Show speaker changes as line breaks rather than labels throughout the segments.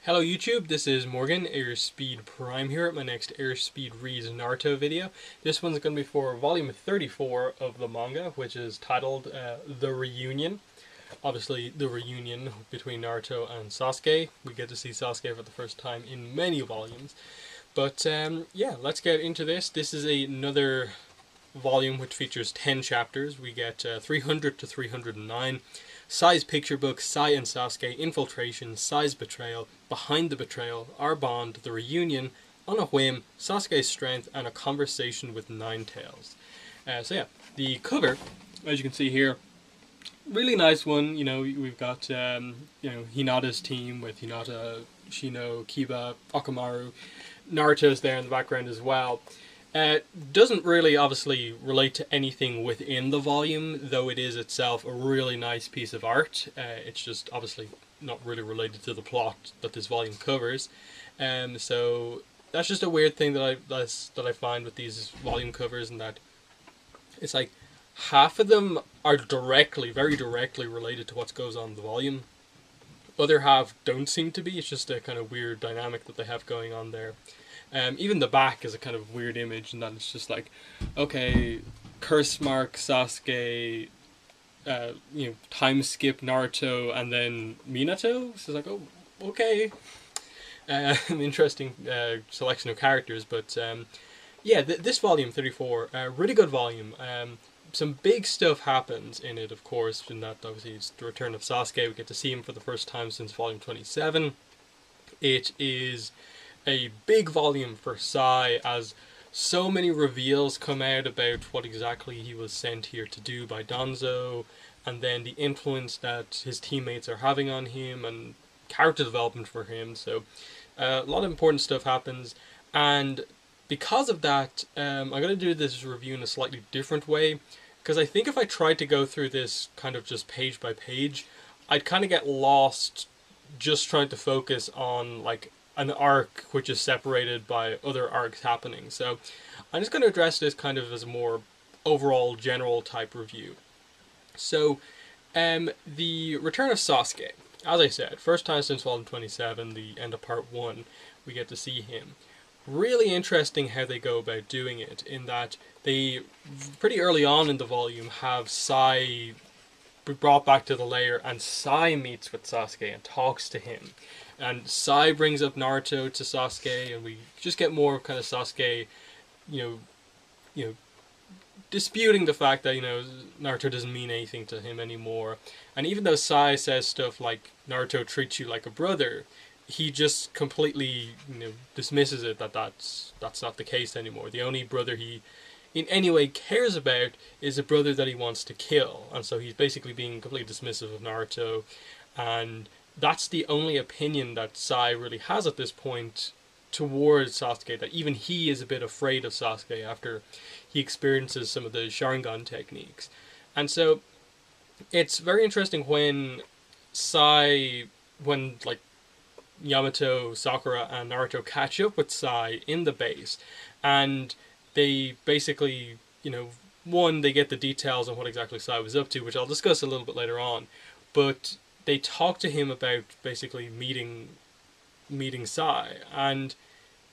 Hello YouTube, this is Morgan, Airspeed Prime here at my next Airspeed Reads Naruto video. This one's going to be for volume 34 of the manga, which is titled The Reunion. Obviously, the reunion between Naruto and Sasuke. We get to see Sasuke for the first time in many volumes. But yeah, let's get into this. This is another volume which features 10 chapters. We get 300 to 309. Sai's picture book, Sai and Sasuke, infiltration, Sai's betrayal, behind the betrayal, our bond, the reunion, on a whim, Sasuke's strength, and a conversation with Nine Tails. So yeah, the cover, as you can see here, really nice one. You know, we've got Hinata's team with Hinata, Shino, Kiba, Akamaru. Naruto's there in the background as well. Doesn't really obviously relate to anything within the volume, though it is itself a really nice piece of art. It's just obviously not really related to the plot that this volume covers. So that's just a weird thing that I find with these volume covers, and that it's like half of them are very directly related to what goes on in the volume. Other half don't seem to be. It's just a kind of weird dynamic that they have going on there. Even the back is a kind of weird image, and then it's just like, okay, curse mark Sasuke, time skip Naruto, and then Minato. So it's like, oh, okay, an interesting selection of characters. But yeah, this volume 34, really good volume. Some big stuff happens in it, of course, in that obviously it's the return of Sasuke. We get to see him for the first time since volume 27. It is a big volume for Sai, as so many reveals come out about what exactly he was sent here to do by Danzo, and then the influence that his teammates are having on him, and character development for him. So a lot of important stuff happens, and because of that, I'm going to do this review in a slightly different way, because I think if I tried to go through this kind of just page by page, I'd kind of get lost just trying to focus on like an arc which is separated by other arcs happening. So I'm just going to address this kind of as a more overall general type review. So the return of Sasuke, as I said, first time since volume 27, the end of part 1, we get to see him. Really interesting how they go about doing it, in that they pretty early on in the volume have Sai brought back to the lair, and Sai meets with Sasuke and talks to him. And Sai brings up Naruto to Sasuke, and we just get more of kind of Sasuke, disputing the fact that, Naruto doesn't mean anything to him anymore. And even though Sai says stuff like, Naruto treats you like a brother, he just completely, dismisses it, that's not the case anymore. The only brother he in any way cares about is a brother that he wants to kill. And so he's basically being completely dismissive of Naruto, and that's the only opinion that Sai really has at this point towards Sasuke, that even he is a bit afraid of Sasuke after he experiences some of the Sharingan techniques. And so it's very interesting when Yamato, Sakura, and Naruto catch up with Sai in the base, and they basically, they get the details on what exactly Sai was up to, which I'll discuss a little bit later on, but they talk to him about basically meeting Sai, and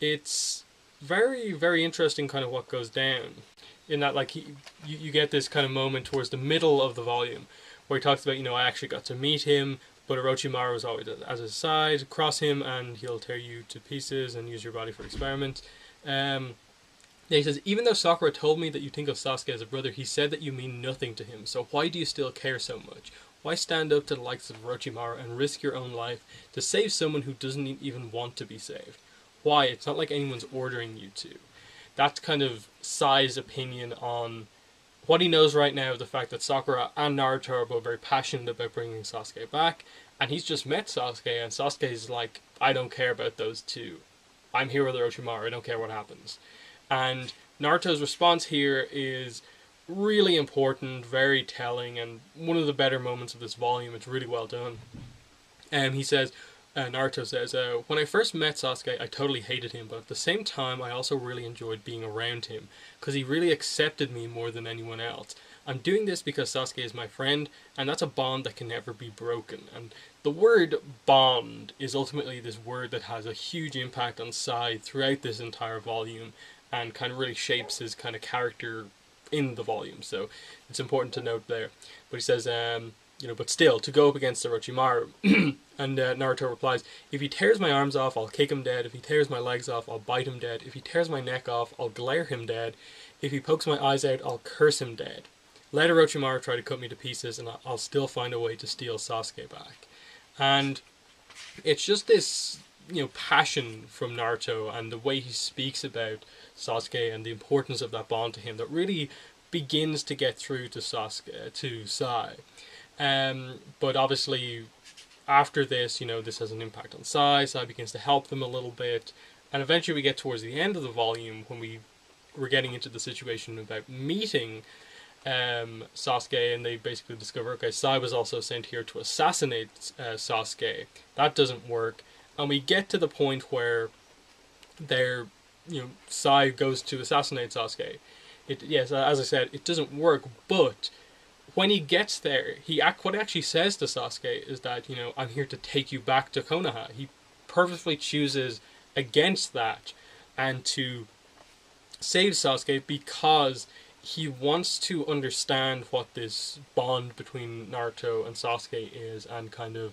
it's very, very interesting kind of what goes down, in that like you get this kind of moment towards the middle of the volume where he talks about, I actually got to meet him, but Orochimaru was always at his side, cross him and he'll tear you to pieces and use your body for experiment. He says, even though Sakura told me that you think of Sasuke as a brother, he said that you mean nothing to him, so why do you still care so much? Why stand up to the likes of Orochimaru and risk your own life to save someone who doesn't even want to be saved? Why? It's not like anyone's ordering you to. That's kind of Sai's opinion on what he knows right now, the fact that Sakura and Naruto are both very passionate about bringing Sasuke back, and he's just met Sasuke, and Sasuke's like, I don't care about those two. I'm here with Orochimaru, I don't care what happens. And Naruto's response here is really important, very telling, and one of the better moments of this volume. It's really well done. He says, Naruto says, when I first met Sasuke, I totally hated him, but at the same time, I also really enjoyed being around him, because he really accepted me more than anyone else. I'm doing this because Sasuke is my friend, and that's a bond that can never be broken. And the word bond is ultimately this word that has a huge impact on Sai throughout this entire volume, and kind of really shapes his kind of character in the volume. So it's important to note there. But he says, but still, to go up against Orochimaru. And Naruto replies, if he tears my arms off, I'll kick him dead. If he tears my legs off, I'll bite him dead. If he tears my neck off, I'll glare him dead. If he pokes my eyes out, I'll curse him dead. Let Orochimaru try to cut me to pieces, and I'll still find a way to steal Sasuke back. And it's just this, passion from Naruto, and the way he speaks about Sasuke and the importance of that bond to him that really begins to get through to Sai. But obviously, after this, this has an impact on Sai. Sai begins to help them a little bit, and eventually we get towards the end of the volume when we're getting into the situation about meeting Sasuke, and they basically discover, okay, Sai was also sent here to assassinate Sasuke. That doesn't work, and we get to the point where Sai goes to assassinate Sasuke. Yes, as I said, it doesn't work, but when he gets there, what he actually says to Sasuke is that, I'm here to take you back to Konoha. He purposefully chooses against that and to save Sasuke because he wants to understand what this bond between Naruto and Sasuke is, and kind of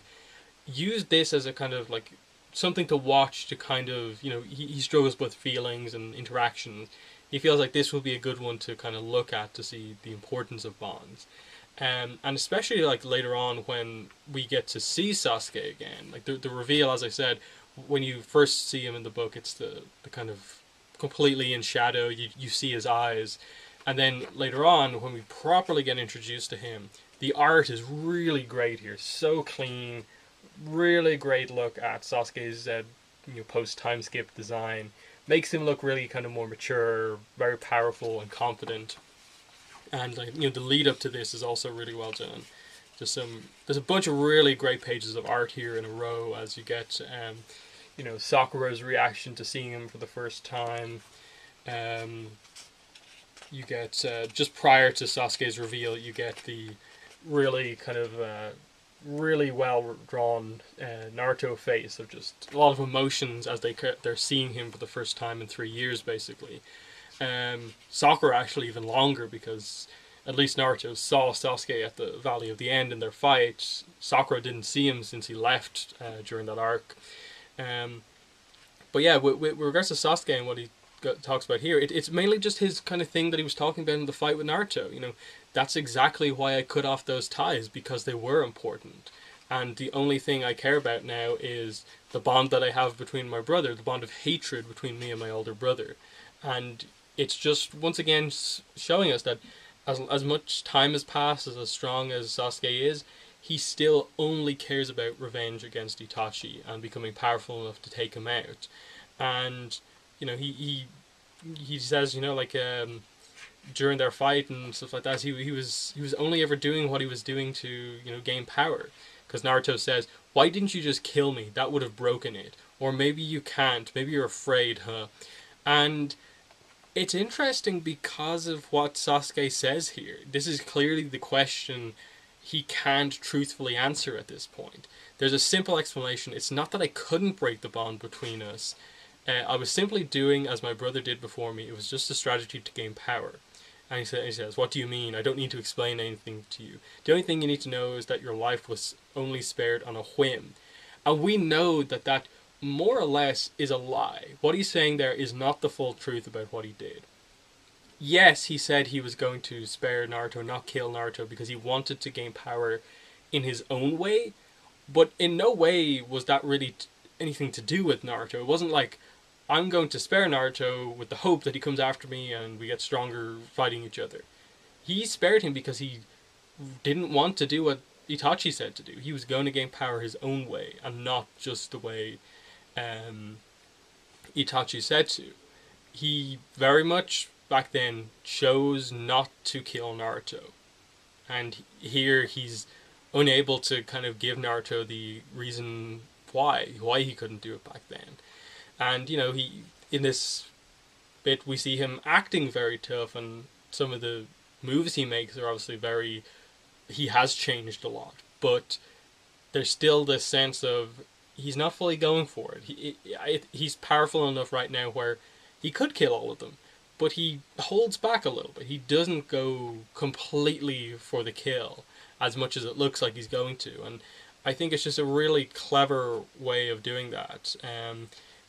use this as a kind of like something to watch to kind of, he struggles with feelings and interactions. He feels like this will be a good one to kind of look at to see the importance of bonds. And especially like later on when we get to see Sasuke again, like the reveal, as I said, when you first see him in the book, it's the kind of completely in shadow, you see his eyes. And then later on, when we properly get introduced to him, the art is really great here. So clean, really great look at Sasuke's post-time skip design. Makes him look really kind of more mature, very powerful and confident. And the lead up to this is also really well done. There's a bunch of really great pages of art here in a row as you get Sakura's reaction to seeing him for the first time. You get just prior to Sasuke's reveal, you get the really kind of really well drawn Naruto face of just a lot of emotions as they're seeing him for the first time in 3 years, basically. Sakura actually even longer, because at least Naruto saw Sasuke at the Valley of the End in their fight. Sakura didn't see him since he left during that arc. But yeah, with regards to Sasuke and what he talks about here, it's mainly just his kind of thing that he was talking about in the fight with Naruto. That's exactly why I cut off those ties, because they were important. And the only thing I care about now is the bond that I have between my brother, the bond of hatred between me and my older brother. And it's just, once again, showing us that as much time has passed, as strong as Sasuke is, he still only cares about revenge against Itachi and becoming powerful enough to take him out. And, he says, during their fight and stuff like that, he was only ever doing what he was doing to, gain power. Because Naruto says, why didn't you just kill me? That would have broken it. Or maybe you can't. Maybe you're afraid, huh? And it's interesting because of what Sasuke says here. This is clearly the question he can't truthfully answer at this point. There's a simple explanation. It's not that I couldn't break the bond between us. I was simply doing as my brother did before me. It was just a strategy to gain power. And he says, what do you mean? I don't need to explain anything to you. The only thing you need to know is that your life was only spared on a whim. And we know that more or less is a lie. What he's saying there is not the full truth about what he did. Yes, he said he was going to spare Naruto, not kill Naruto, because he wanted to gain power in his own way. But in no way was that really anything to do with Naruto. It wasn't like, I'm going to spare Naruto with the hope that he comes after me and we get stronger fighting each other. He spared him because he didn't want to do what Itachi said to do. He was going to gain power his own way, and not just the way Itachi said to. He very much, back then, chose not to kill Naruto. And here he's unable to kind of give Naruto the reason why he couldn't do it back then. And, he in this bit we see him acting very tough, and some of the moves he makes are obviously very, he has changed a lot, but there's still this sense of he's not fully going for it. He's powerful enough right now where he could kill all of them, but he holds back a little bit. He doesn't go completely for the kill as much as it looks like he's going to, and I think it's just a really clever way of doing that.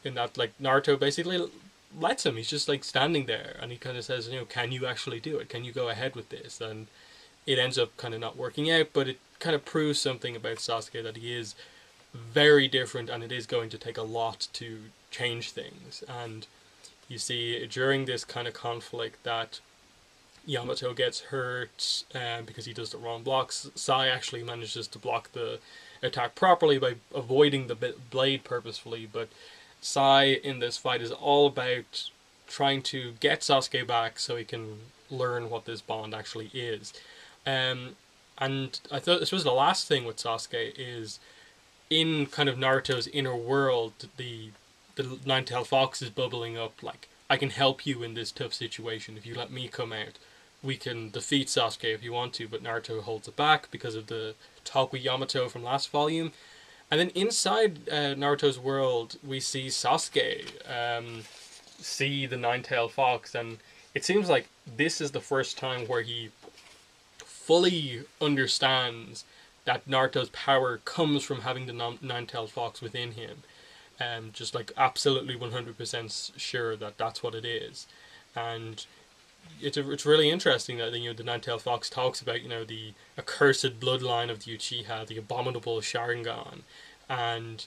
In that, like, Naruto basically lets him. He's just like standing there, and he kind of says, can you actually do it? Can you go ahead with this? And it ends up kind of not working out, but it kind of proves something about Sasuke, that he is very different, and it is going to take a lot to change things. And you see during this kind of conflict that Yamato gets hurt because he does the wrong blocks. Sai actually manages to block the attack properly by avoiding the blade purposefully, but Sai in this fight is all about trying to get Sasuke back so he can learn what this bond actually is. And I thought this was the last thing with Sasuke is, in kind of Naruto's inner world, the Nine-Tailed Fox is bubbling up, like, I can help you in this tough situation. If you let me come out, we can defeat Sasuke if you want to, but Naruto holds it back because of the talk with Yamato from last volume. And then inside Naruto's world, we see Sasuke see the Nine-Tailed Fox, and it seems like this is the first time where he fully understands that Naruto's power comes from having the Nine-Tailed Fox within him. Just like absolutely 100% sure that that's what it is. And it's really interesting that the Nine-Tailed Fox talks about the accursed bloodline of the Uchiha, the abominable Sharingan, and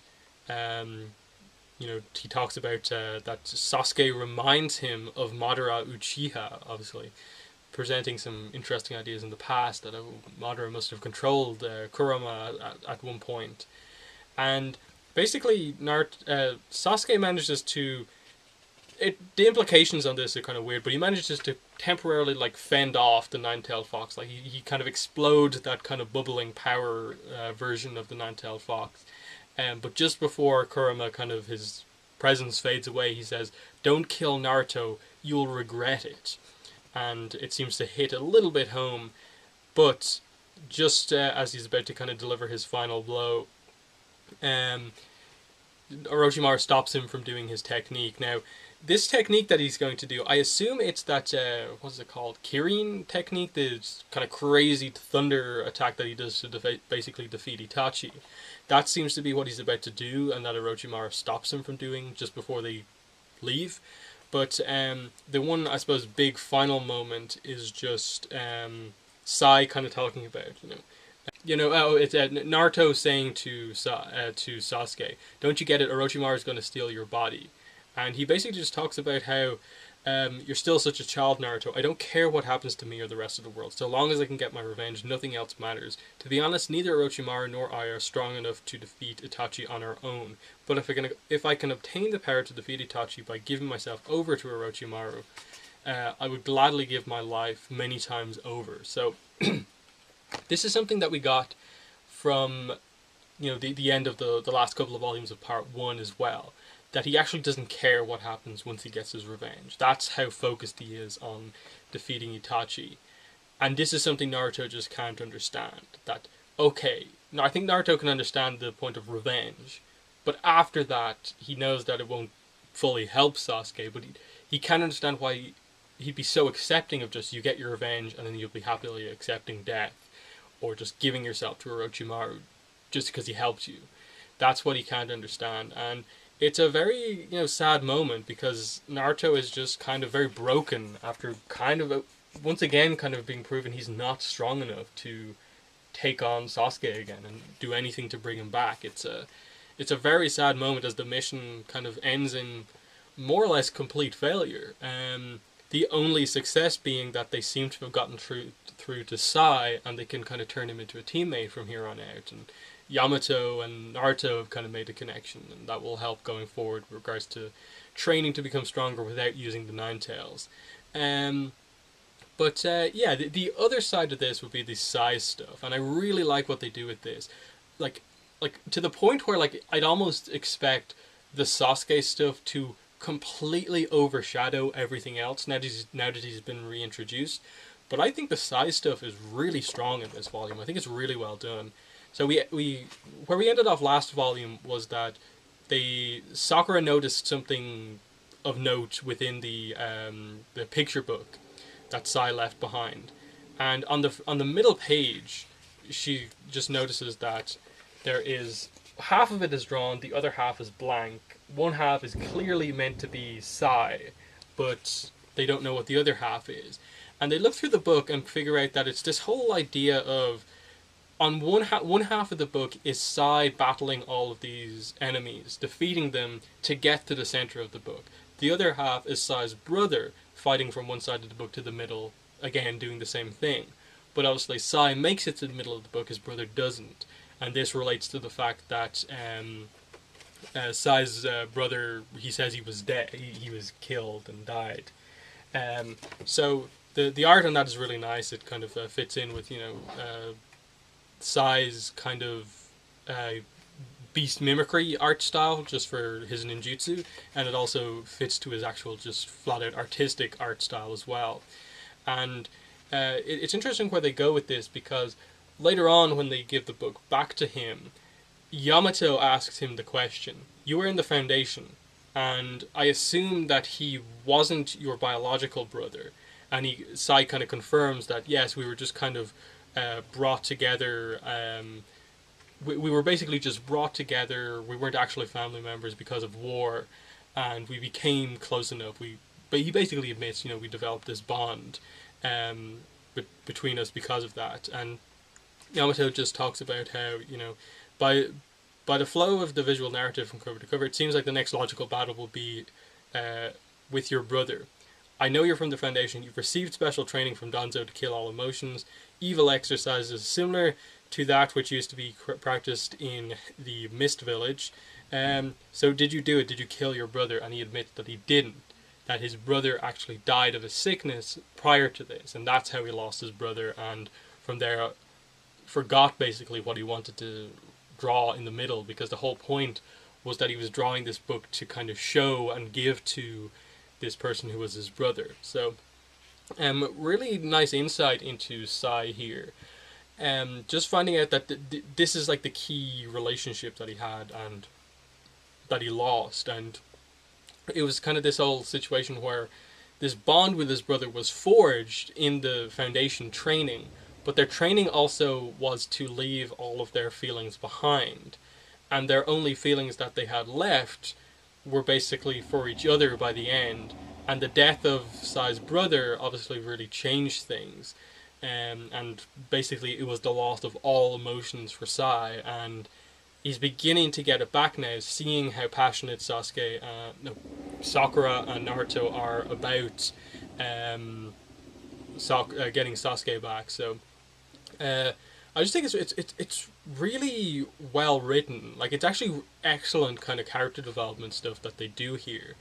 he talks about that Sasuke reminds him of Madara Uchiha, obviously presenting some interesting ideas in the past that Madara must have controlled Kurama at one point. And basically Sasuke manages to, the implications on this are kind of weird, but he manages to temporarily like fend off the Nine-Tailed Fox. Like he kind of explodes that kind of bubbling power version of the Nine-Tailed Fox. But just before Kurama kind of his presence fades away, he says, "Don't kill Naruto, you'll regret it." And it seems to hit a little bit home, but just as he's about to kind of deliver his final blow, Orochimaru stops him from doing his technique. Now, this technique that he's going to do, I assume it's that, what's it called? Kirin technique, the kind of crazy thunder attack that he does to basically defeat Itachi. That seems to be what he's about to do, and that Orochimaru stops him from doing just before they leave. But the one, I suppose, big final moment is just Sai kind of talking about, it's Naruto saying to Sasuke, "Don't you get it? Orochimaru is going to steal your body." And he basically just talks about how you're still such a child, Naruto. I don't care what happens to me or the rest of the world. So long as I can get my revenge, nothing else matters. To be honest, neither Orochimaru nor I are strong enough to defeat Itachi on our own. But if I can obtain the power to defeat Itachi by giving myself over to Orochimaru, I would gladly give my life many times over. So this is something that we got from the end of the last couple of volumes of Part 1 as well. That he actually doesn't care what happens once he gets his revenge. That's how focused he is on defeating Itachi. And this is something Naruto just can't understand. That, okay, now I think Naruto can understand the point of revenge, but after that, he knows that it won't fully help Sasuke, but he can't understand why he'd be so accepting of just, you get your revenge, and then you'll be happily accepting death, or just giving yourself to Orochimaru just because he helped you. That's what he can't understand, and it's a very, sad moment, because Naruto is just kind of very broken after kind of, once again, kind of being proven he's not strong enough to take on Sasuke again and do anything to bring him back. It's a very sad moment as the mission kind of ends in more or less complete failure. The only success being that they seem to have gotten through to Sai, and they can kind of turn him into a teammate from here on out. And Yamato and Naruto have kind of made a connection, and that will help going forward with regards to training to become stronger without using the Nine Tails. But the other side of this would be the size stuff, and I really like what they do with this. Like to the point where I'd almost expect the Sasuke stuff to completely overshadow everything else now that he's been reintroduced. But I think the Sai stuff is really strong in this volume. I think it's really well done. So we where we ended off last volume was that Sakura noticed something of note within the picture book that Sai left behind, and on the middle page, she just notices that there is half of it is drawn, the other half is blank. One half is clearly meant to be Sai, but they don't know what the other half is. And they look through the book and figure out that it's this whole idea of, on one half of the book is Sai battling all of these enemies, defeating them to get to the center of the book. The other half is Sai's brother fighting from one side of the book to the middle, again doing the same thing. But obviously Sai makes it to the middle of the book, his brother doesn't. And this relates to the fact that Sai's brother, he says he was dead, he was killed and died. So the art on that is really nice. It kind of fits in with, Sai's kind of beast mimicry art style, just for his ninjutsu, and it also fits to his actual just flat out artistic art style as well. And it's interesting where they go with this, because later on when they give the book back to him, Yamato asks him the question, "You were in the Foundation, and I assume that he wasn't your biological brother." And Sai kind of confirms that, yes, we were just kind of brought together. We were basically just brought together. We weren't actually family members because of war, and we became close enough. But he basically admits, we developed this bond between us because of that. And Yamato just talks about how, by the flow of the visual narrative from cover to cover, it seems like the next logical battle will be with your brother. I know you're from the Foundation. You've received special training from Danzo to kill all emotions. Evil exercises similar to that which used to be practiced in the Mist Village. So did you do it? Did you kill your brother? And he admits that he didn't. That his brother actually died of a sickness prior to this. And that's how he lost his brother. And from there, forgot basically what he wanted to draw in the middle. Because the whole point was that he was drawing this book to kind of show and give to this person who was his brother. So really nice insight into Sai here. Just finding out that this is like the key relationship that he had and that he lost, and it was kind of this whole situation where this bond with his brother was forged in the Foundation training, but their training also was to leave all of their feelings behind, and their only feelings that they had left were basically for each other by the end. And the death of Sai's brother obviously really changed things. And basically it was the loss of all emotions for Sai, and he's beginning to get it back now, seeing how passionate Sakura and Naruto are about getting Sasuke back. So I just think it's really well written. Like, it's actually excellent kind of character development stuff that they do here,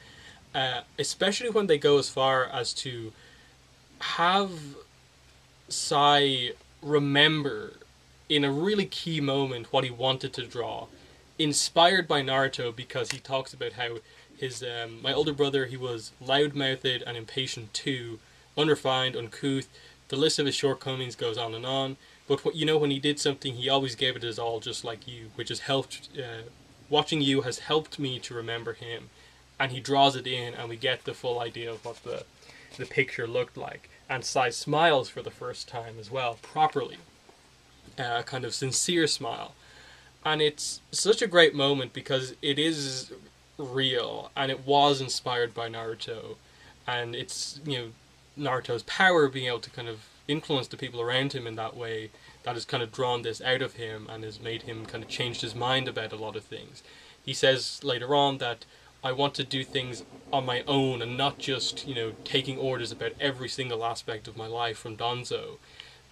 especially when they go as far as to have Sai remember in a really key moment what he wanted to draw, inspired by Naruto, because he talks about how his my older brother, he was loud-mouthed and impatient too, unrefined, uncouth. The list of his shortcomings goes on and on. But when he did something, he always gave it his all, just like you, which has helped. Watching you has helped me to remember him, and he draws it in, and we get the full idea of what the picture looked like. And Sai smiles for the first time as well, properly, a kind of sincere smile, and it's such a great moment because it is real, and it was inspired by Naruto, and it's Naruto's power being able to kind of influence the people around him in that way that has kind of drawn this out of him and has made him kind of change his mind about a lot of things. He says later on that I want to do things on my own and not just, taking orders about every single aspect of my life from Danzo.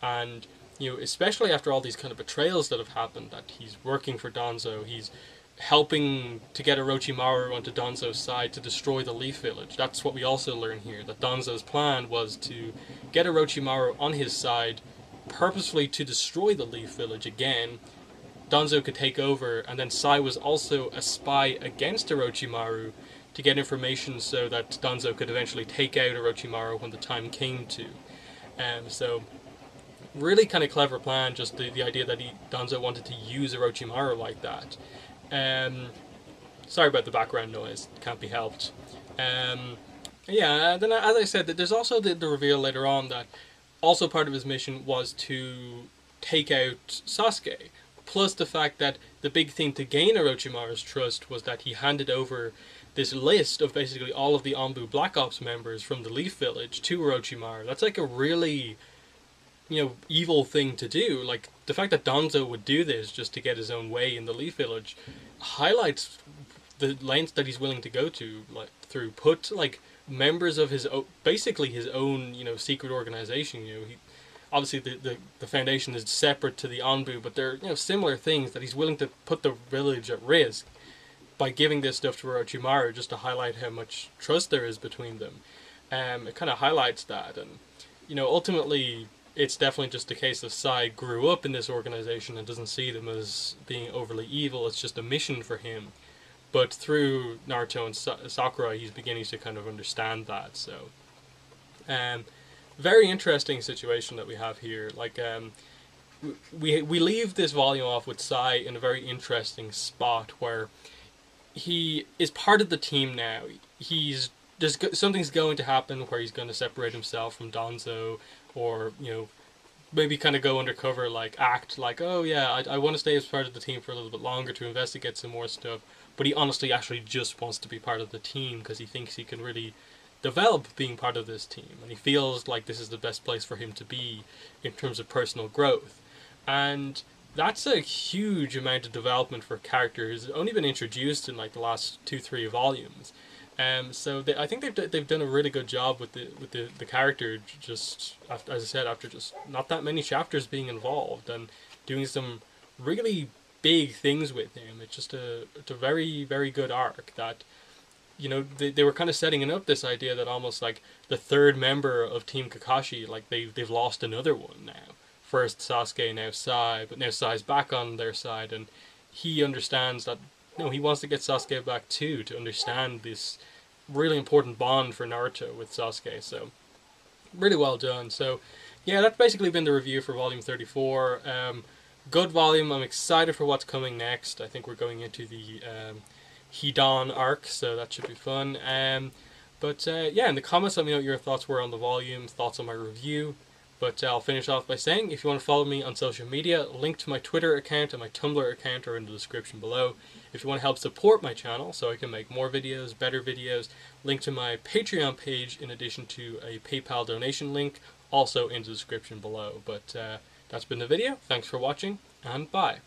And, especially after all these kind of betrayals that have happened, that he's working for Danzo, he's helping to get Orochimaru onto Danzo's side to destroy the Leaf Village. That's what we also learn here, that Danzo's plan was to get Orochimaru on his side purposefully to destroy the Leaf Village again. Danzo could take over, and then Sai was also a spy against Orochimaru to get information so that Danzo could eventually take out Orochimaru when the time came to. So really kind of clever plan, just the idea that Danzo wanted to use Orochimaru like that. Sorry about the background noise, can't be helped. Um, yeah, then as I said, there's also the reveal later on that also part of his mission was to take out Sasuke. Plus the fact that the big thing to gain Orochimaru's trust was that he handed over this list of basically all of the Anbu Black Ops members from the Leaf Village to Orochimaru. That's like a really, evil thing to do. Like, the fact that Danzo would do this just to get his own way in the Leaf Village highlights the lengths that he's willing to go to, like, through put, like, members of basically his own, secret organization. Obviously the foundation is separate to the Anbu, but they're, similar things that he's willing to put the village at risk by giving this stuff to Orochimaru just to highlight how much trust there is between them. It kind of highlights that, and ultimately it's definitely just a case of Sai grew up in this organization and doesn't see them as being overly evil. It's just a mission for him. But through Naruto and Sakura, he's beginning to kind of understand that. So, very interesting situation that we have here. Like, we leave this volume off with Sai in a very interesting spot where he is part of the team now. Something's going to happen where he's going to separate himself from Danzo, or maybe kind of go undercover, like act like, oh yeah, I want to stay as part of the team for a little bit longer to investigate some more stuff. But he honestly actually just wants to be part of the team because he thinks he can really develop being part of this team, and he feels like this is the best place for him to be in terms of personal growth. And that's a huge amount of development for a character who's only been introduced in like the last 2-3 volumes. So I think they've done a really good job with the character, just after, as I said, after just not that many chapters being involved and doing some really big things with him. It's just it's a very, very good arc that they were kind of setting up this idea that almost like the third member of Team Kakashi, like they've lost another one now. First Sasuke, now Sai, but now Sai's back on their side, and he understands that he wants to get Sasuke back too, to understand this really important bond for Naruto with Sasuke. So really well done. So yeah, that's basically been the review for volume 34. Good volume. I'm excited for what's coming next. I think we're going into the Hidan arc, so that should be fun. But yeah, in the comments let me know what your thoughts were on the volume, thoughts on my review. But I'll finish off by saying, if you want to follow me on social media, link to my Twitter account and my Tumblr account are in the description below. If you want to help support my channel so I can make more videos, better videos, link to my Patreon page in addition to a PayPal donation link, also in the description below. But that's been the video. Thanks for watching, and bye.